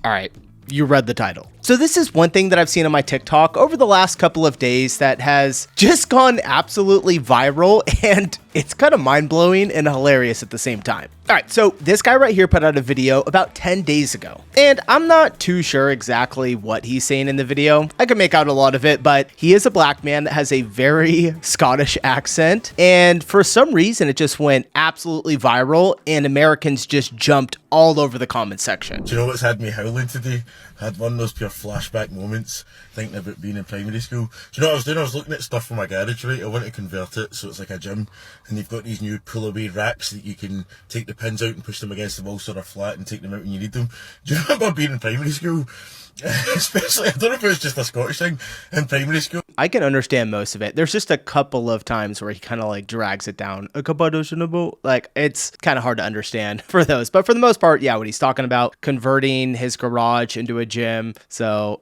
All right. You read the title. So this is one thing that I've seen on my TikTok over the last couple of days that has just gone absolutely viral, and it's kind of mind-blowing and hilarious at the same time. All right, so this guy right here put out a video about 10 days ago, and I'm not too sure exactly what he's saying in the video. I can make out a lot of it, but he is a black man that has a very Scottish accent, and for some reason it just went absolutely viral, and Americans just jumped all over the comment section. Do you know what's had me howling today? I had one of those pure flashback moments thinking about being in primary school. Do you know what I was doing? I was looking at stuff for my garage, right? I want to convert it so it's like a gym, and they've got these new pull-away racks that you can take the pins out and push them against the wall sort of flat and take them out when you need them. Do you remember being in primary school? Especially, I don't know if it was just a Scottish thing in primary school. I can understand most of it. There's just a couple of times where he kind of like drags it down. Like, it's kind of hard to understand for those. But for the most part, yeah, what he's talking about, converting his garage into a gym. So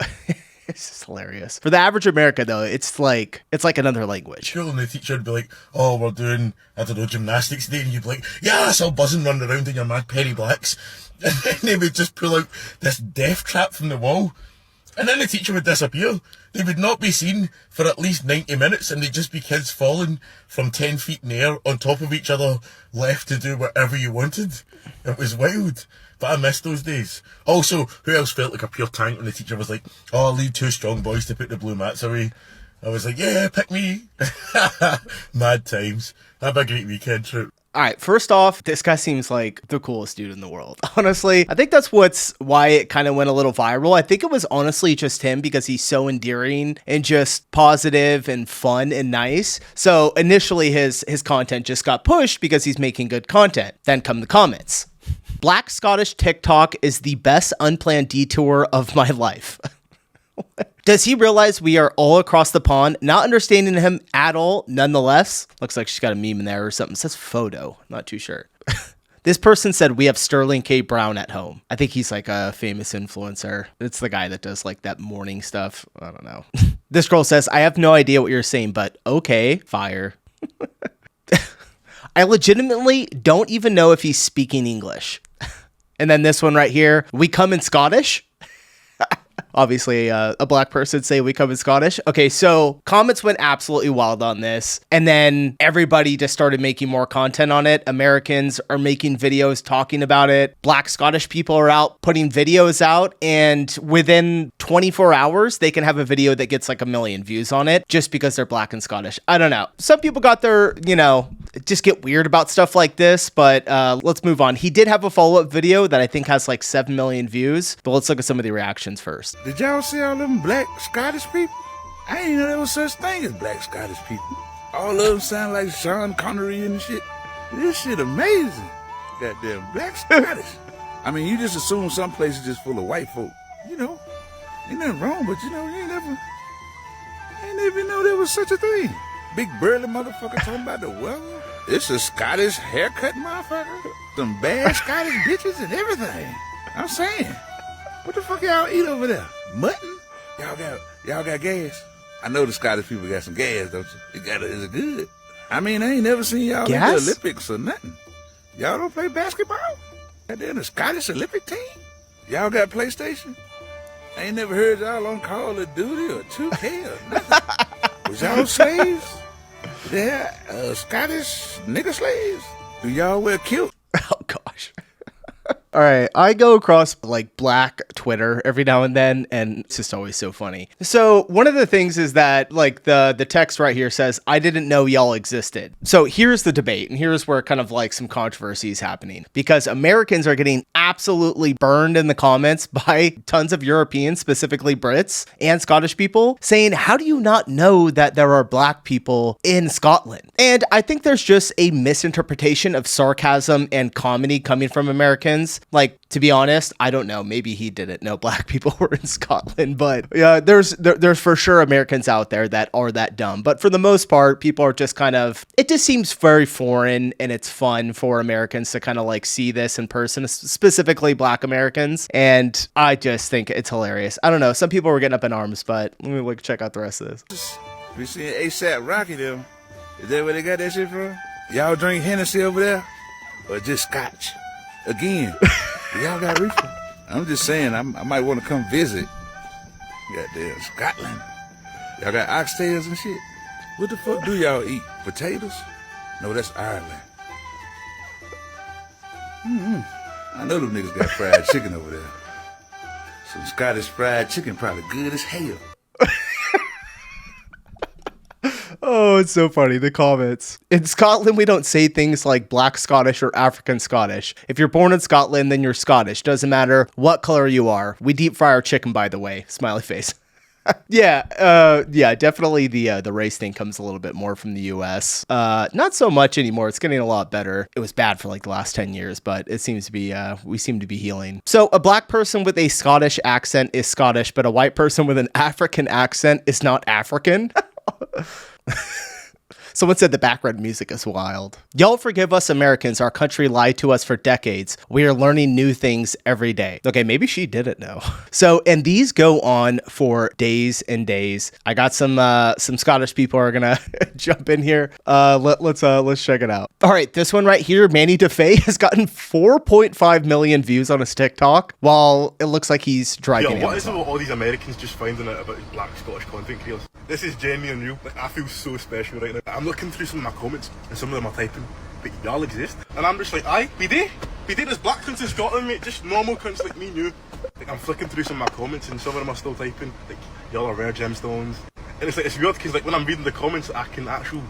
it's just hilarious. For the average American, though, it's like another language. School, and the teacher would be like, oh, we're doing, I don't know, gymnastics today. And you'd be like, yes, all buzzing, running around in your mad penny blacks. And then they would just pull out this death trap from the wall. And then the teacher would disappear. They would not be seen for at least 90 minutes, and they'd just be kids falling from 10 feet in the air on top of each other, left to do whatever you wanted. It was wild. But I missed those days. Also, who else felt like a pure tank when the teacher was like, oh, I'll leave 2 strong boys to put the blue mats away? I was like, yeah, pick me. Mad times. Have a great weekend trip. All right, first off, this guy seems like the coolest dude in the world. Honestly, I think that's why it kind of went a little viral. I think it was honestly just him because he's so endearing and just positive and fun and nice. So initially his content just got pushed because he's making good content. Then come the comments. Black Scottish TikTok is the best unplanned detour of my life. Does he realize we are all across the pond, not understanding him at all, nonetheless? Looks like she's got a meme in there or something. It says photo. Not too sure. This person said, we have Sterling K. Brown at home. I think he's like a famous influencer. It's the guy that does like that morning stuff. I don't know. This girl says, I have no idea what you're saying, but okay, fire. I legitimately don't even know if he's speaking English. And then this one right here, we come in Scottish. Obviously, a black person say we come in Scottish. Okay, so comments went absolutely wild on this. And then everybody just started making more content on it. Americans are making videos talking about it. Black Scottish people are out putting videos out. And within 24 hours, they can have a video that gets like 1 million views on it just because they're black and Scottish. I don't know. Some people got their, just get weird about stuff like this. But let's move on. He did have a follow-up video that I think has like 7 million views. But let's look at some of the reactions first. Did y'all see all them black Scottish people? I didn't know there was such thing as black Scottish people. All of them sound like Sean Connery and shit. This shit amazing. Goddamn black Scottish. I mean, you just assume some places just full of white folk. Ain't nothing wrong, but you ain't never even know there was such a thing. Big burly motherfucker talking about the weather. It's a Scottish haircut motherfucker. Some bad Scottish bitches and everything. I'm saying. What the fuck y'all eat over there? Mutton? Y'all got gas? I know the Scottish people got some gas, don't you? Is it good? I mean, I ain't never seen y'all in the Olympics or nothing. Y'all don't play basketball? They're in the Scottish Olympic team? Y'all got PlayStation? I ain't never heard y'all on Call of Duty or 2K or nothing. Was y'all slaves? Yeah, Scottish nigger slaves? Do y'all wear kilt? Oh, gosh. All right, I go across like black Twitter every now and then, and it's just always so funny. So one of the things is that like the text right here says, I didn't know y'all existed. So here's the debate, and here's where kind of like some controversy is happening, because Americans are getting absolutely burned in the comments by tons of Europeans, specifically Brits and Scottish people, saying, how do you not know that there are black people in Scotland? And I think there's just a misinterpretation of sarcasm and comedy coming from Americans. Like, to be honest, I don't know. Maybe he didn't know black people were in Scotland, but yeah, there's for sure Americans out there that are that dumb. But for the most part, people are just kind of, it just seems very foreign, and it's fun for Americans to kind of like see this in person, specifically black Americans. And I just think it's hilarious. I don't know. Some people were getting up in arms, but let me like check out the rest of this. We seen ASAP Rocky them. Is that where they got that shit from? Y'all drink Hennessy over there? Or just scotch? Again, y'all got reefer? I'm just saying, I might want to come visit. Goddamn Scotland. Y'all got oxtails and shit? What the fuck do y'all eat? Potatoes? No, that's Ireland. I know them niggas got fried chicken over there. Some Scottish fried chicken probably good as hell. Oh, it's so funny. The comments. In Scotland, we don't say things like black Scottish or African Scottish. If you're born in Scotland, then you're Scottish. Doesn't matter what color you are. We deep fry our chicken, by the way. Smiley face. Yeah, definitely the race thing comes a little bit more from the US. Not so much anymore. It's getting a lot better. It was bad for like the last 10 years, but it seems to be, we seem to be healing. So a black person with a Scottish accent is Scottish, but a white person with an African accent is not African. Someone said the background music is wild. Y'all forgive us Americans. Our country lied to us for decades. We are learning new things every day. Okay, maybe she didn't know. So, and these go on for days and days. I got some Scottish people are gonna jump in here. Let's check it out. All right, this one right here, Manny DeFay has gotten 4.5 million views on his TikTok, while it looks like he's driving. Yo, what is it with all these Americans just finding out about black Scottish content creators? This is genuine real. Like, I feel so special right now. I'm looking through some of my comments and some of them are typing, but y'all exist. And I'm just like, aye, be there's black cunts in Scotland, mate, just normal cunts like me and you. Like, I'm flicking through some of my comments and some of them are still typing, like, y'all are rare gemstones. And it's like, it's weird because like when I'm reading the comments, I can actually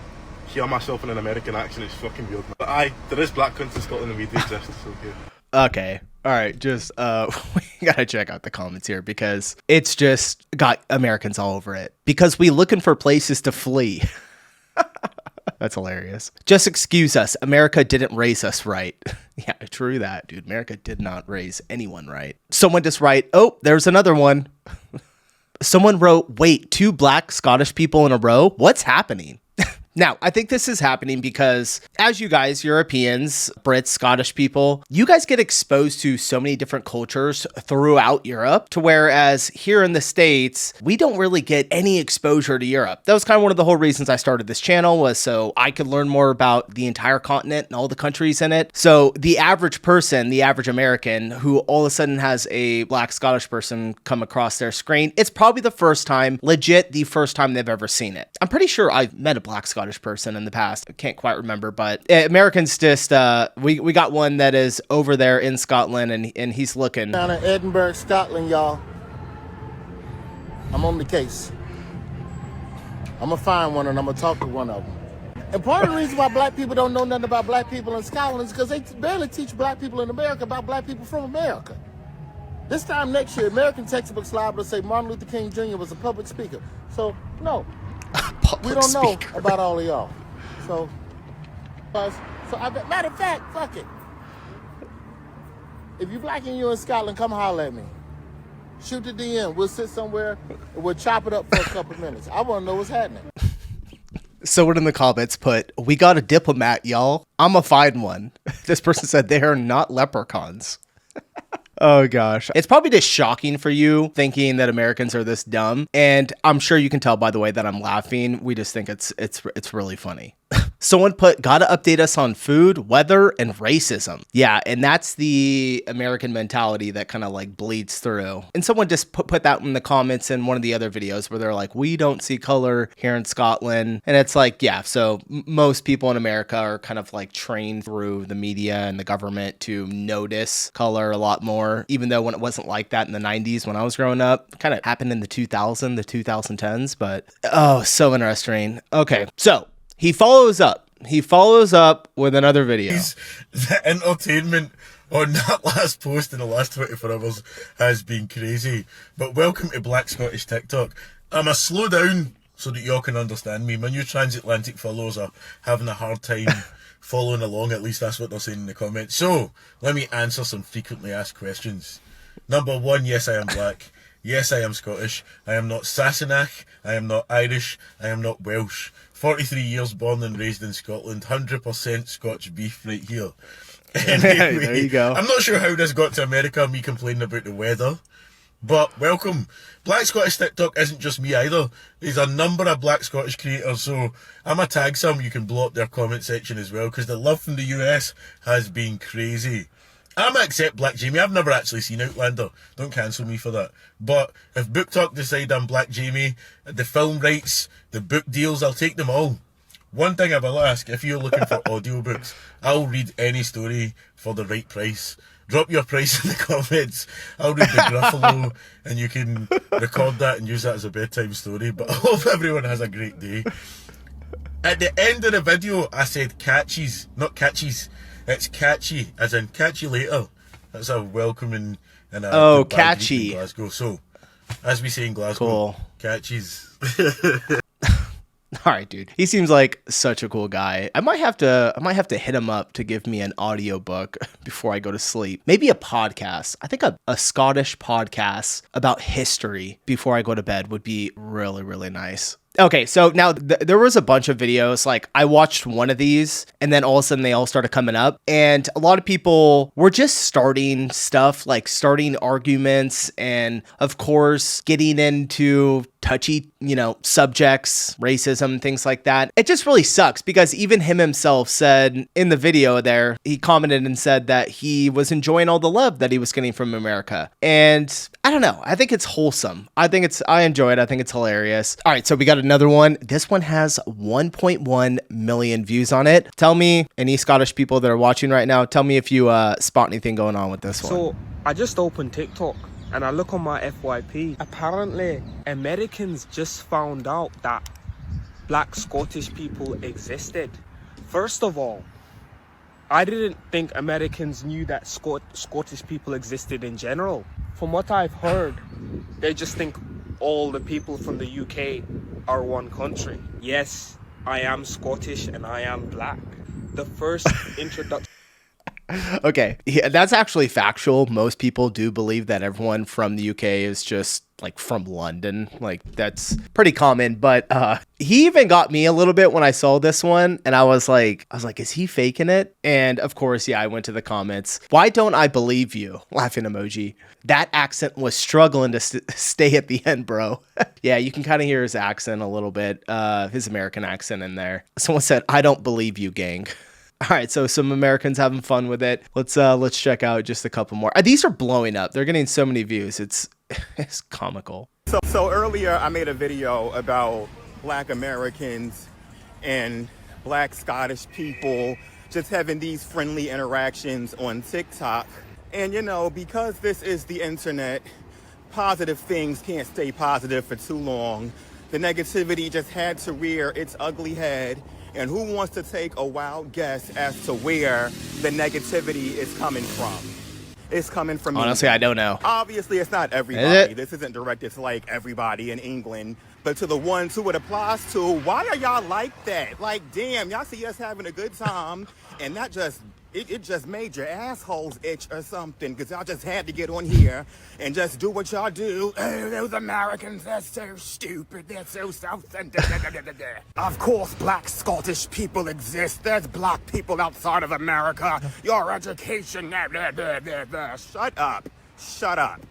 hear myself in an American accent. It's fucking weird. But aye, there is black cunts in Scotland and we do exist, so yeah. Okay. All right, just we gotta check out the comments here because it's just got Americans all over it. Because we looking for places to flee. That's hilarious. Just excuse us. America didn't raise us right. Yeah, true that, dude. America did not raise anyone right. Someone just write, oh, there's another one. Someone wrote, wait, 2 black Scottish people in a row? What's happening? Now, I think this is happening because as you guys, Europeans, Brits, Scottish people, you guys get exposed to so many different cultures throughout Europe to whereas here in the States, we don't really get any exposure to Europe. That was kind of one of the whole reasons I started this channel was so I could learn more about the entire continent and all the countries in it. So the average person, the average American who all of a sudden has a black Scottish person come across their screen, it's probably the first time, legit the first time they've ever seen it. I'm pretty sure I've met a black Scottish person in the past. I can't quite remember, but Americans just, we got one that is over there in Scotland and he's looking. Down in Edinburgh, Scotland, y'all. I'm on the case. I'm gonna find one and I'm gonna talk to one of them. And part of the reason why black people don't know nothing about black people in Scotland is because they barely teach black people in America about black people from America. This time next year, American textbooks liable to say Martin Luther King Jr. was a public speaker. So, no. We don't know about all of y'all. So matter of fact, fuck it. If you black and you in Scotland, come holler at me. Shoot the DM. We'll sit somewhere and we'll chop it up for a couple of minutes. I want to know what's happening. Someone in the comments put, we got a diplomat, y'all. I'm a fine one. This person said they are not leprechauns. Oh gosh. It's probably just shocking for you thinking that Americans are this dumb. And I'm sure you can tell by the way that I'm laughing. We just think it's really funny. Someone put, gotta update us on food, weather, and racism. Yeah, and that's the American mentality that kind of like bleeds through. And someone just put that in the comments in one of the other videos where they're like, we don't see color here in Scotland. And it's like, yeah, so most people in America are kind of like trained through the media and the government to notice color a lot more, even though when it wasn't like that in the 90s when I was growing up, it kind of happened in the 2010s, but oh, so interesting. Okay, so he follows up with another video. The entertainment on that last post in the last 24 hours has been crazy. But welcome to Black Scottish TikTok. I'm going to slow down so that y'all can understand me. My new transatlantic followers are having a hard time following along. At least that's what they're saying in the comments. So, let me answer some frequently asked questions. Number 1, yes, I am black. Yes, I am Scottish. I am not Sassenach. I am not Irish. I am not Welsh. 43 years born and raised in Scotland. 100% Scotch beef right here. Anyway, there you go. I'm not sure how this got to America, me complaining about the weather. But welcome. Black Scottish TikTok isn't just me either. There's a number of Black Scottish creators, so I'm going to tag some. You can blow up their comment section as well, because the love from the US has been crazy. I'm gonna accept Black Jamie. I've never actually seen Outlander. Don't cancel me for that. But if Book Talk decide I'm Black Jamie, the film rights, the book deals, I'll take them all. One thing I will ask, if you're looking for audiobooks, I'll read any story for the right price. Drop your price in the comments. I'll read the Gruffalo, and you can record that and use that as a bedtime story. But I hope everyone has a great day. At the end of the video, I said catchies, not catchies. It's catchy, as in catch you later. That's a welcoming and a goodbye catchy in Glasgow. So, as we say in Glasgow, cool. Catchies. All right, dude. He seems like such a cool guy. I might have to hit him up to give me an audiobook before I go to sleep. Maybe a podcast. I think a Scottish podcast about history before I go to bed would be really, really nice. Okay, so now there was a bunch of videos. Like, I watched one of these, and then all of a sudden they all started coming up, and a lot of people were just starting stuff, like starting arguments, and of course getting into touchy, subjects, racism, things like that. It just really sucks because even him himself said in the video there, he commented and said that he was enjoying all the love that he was getting from America. And I don't know. I think it's wholesome. I enjoy it. I think it's hilarious. All right, so we got another one. This one has 1.1 million views on it. Tell me, any Scottish people that are watching right now, tell me if you spot anything going on with this one. So I just opened TikTok and I look on my FYP. Apparently, Americans just found out that black Scottish people existed. First of all, I didn't think Americans knew that Scottish people existed in general. From what I've heard, they just think all the people from the UK are one country. Yes, I am Scottish and I am black. The first introduction. Okay, yeah, that's actually factual. Most people do believe that everyone from the UK is just like from London. Like, that's pretty common. But he even got me a little bit when I saw this one, and I was like, is he faking it? And of course, yeah, I went to the comments. Why don't I believe you? Laughing emoji. That accent was struggling to stay at the end, bro. Yeah, you can kind of hear his accent a little bit, his American accent in there. Someone said, "I don't believe you, gang." All right, so some Americans having fun with it. Let's check out just a couple more. These are blowing up. They're getting so many views. It's comical. So earlier I made a video about black Americans and black Scottish people just having these friendly interactions on TikTok. And because this is the internet, positive things can't stay positive for too long. The negativity just had to rear its ugly head. And who wants to take a wild guess as to where the negativity is coming from? It's coming from Honestly, England. I don't know. Obviously, it's not everybody. This isn't directed to like everybody in England, but to the ones who it applies to. Why are y'all like that? Like, damn, y'all see us having a good time, and that just it just made your assholes itch or something, because y'all just had to get on here and just do what y'all do. Oh, those Americans, they're so stupid. They're so self-centered. Of course, black Scottish people exist. There's black people outside of America. Your education. Shut up. Shut up.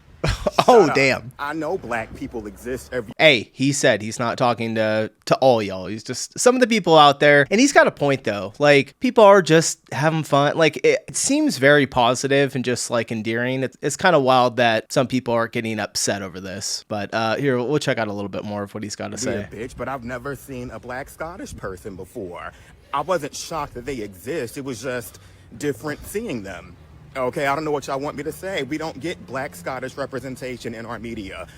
Oh, damn. I know black people exist Hey, he said he's not talking to all y'all. He's just some of the people out there. And he's got a point, though. Like, people are just having fun. Like, it seems very positive and just, like, endearing. It's kind of wild that some people are getting upset over this. But here, we'll check out a little bit more of what he's got to say. Bitch, but I've never seen a black Scottish person before. I wasn't shocked that they exist. It was just different seeing them. Okay, I don't know what y'all want me to say. We don't get black Scottish representation in our media.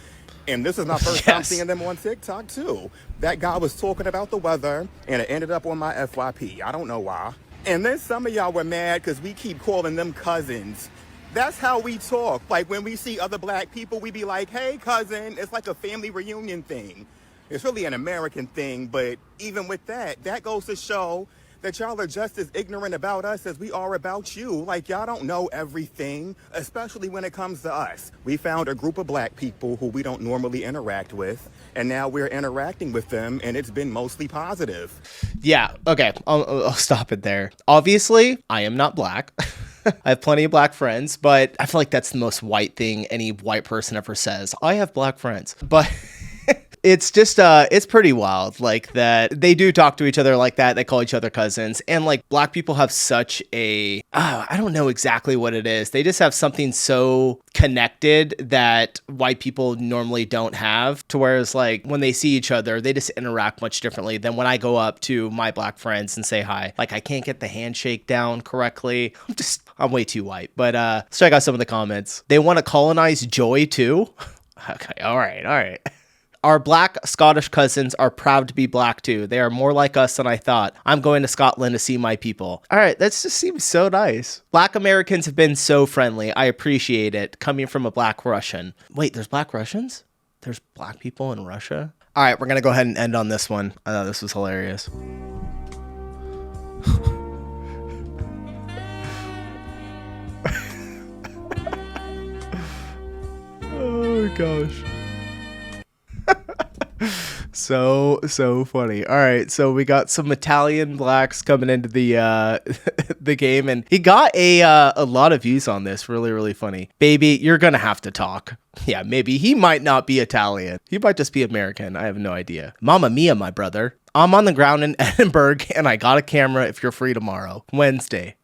And this is my first time seeing them on TikTok, too. That guy was talking about the weather, and it ended up on my FYP. I don't know why. And then some of y'all were mad because we keep calling them cousins. That's how we talk. Like, when we see other black people, we be like, hey, cousin. It's like a family reunion thing. It's really an American thing, but even with that, that goes to show that y'all are just as ignorant about us as we are about you. Like, y'all don't know everything, especially when it comes to us. We found a group of black people who we don't normally interact with, and now we're interacting with them, and it's been mostly positive. Yeah, okay, I'll stop it there. Obviously, I am not black. I have plenty of black friends, but I feel like that's the most white thing any white person ever says. I have black friends. But It's just it's pretty wild, like that they do talk to each other like that. They call each other cousins, and like black people have such a I don't know exactly what it is. They just have something so connected that white people normally don't have, to whereas like when they see each other, they just interact much differently than when I go up to my black friends and say hi. Like I can't get the handshake down correctly. I'm way too white. But let's check out some of the comments. They want to colonize Joy too. Okay, all right. Our black Scottish cousins are proud to be black too. They are more like us than I thought. I'm going to Scotland to see my people. All right, that just seems so nice. Black Americans have been so friendly. I appreciate it. Coming from a black Russian. Wait, there's black Russians? There's black people in Russia? All right, we're going to go ahead and end on this one. I thought this was hilarious. Oh gosh. So funny. All right, so we got some Italian blacks coming into the the game, and he got a lot of views on this. Really funny. Baby, you're gonna have to talk. Yeah, maybe he might not be Italian. He might just be American. I have no idea. Mamma mia, my brother. I'm on the ground in Edinburgh, and I got a camera if you're free tomorrow, Wednesday.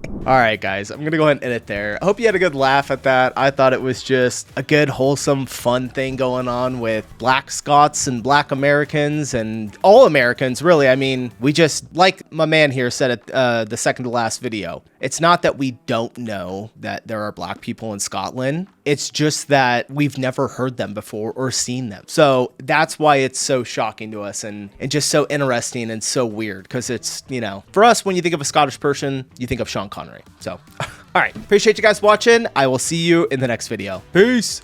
All right, guys, I'm gonna go ahead and end it there. I hope you had a good laugh at that. I thought it was just a good, wholesome, fun thing going on with black Scots and black Americans and all Americans, really. I mean, we just, like my man here said at the second to last video, it's not that we don't know that there are black people in Scotland. It's just that we've never heard them before or seen them. So that's why it's so shocking to us and just so interesting and so weird, because it's, you know, for us, when you think of a Scottish person, you think of Sean Connery. So, all right. Appreciate you guys watching. I will see you in the next video. Peace.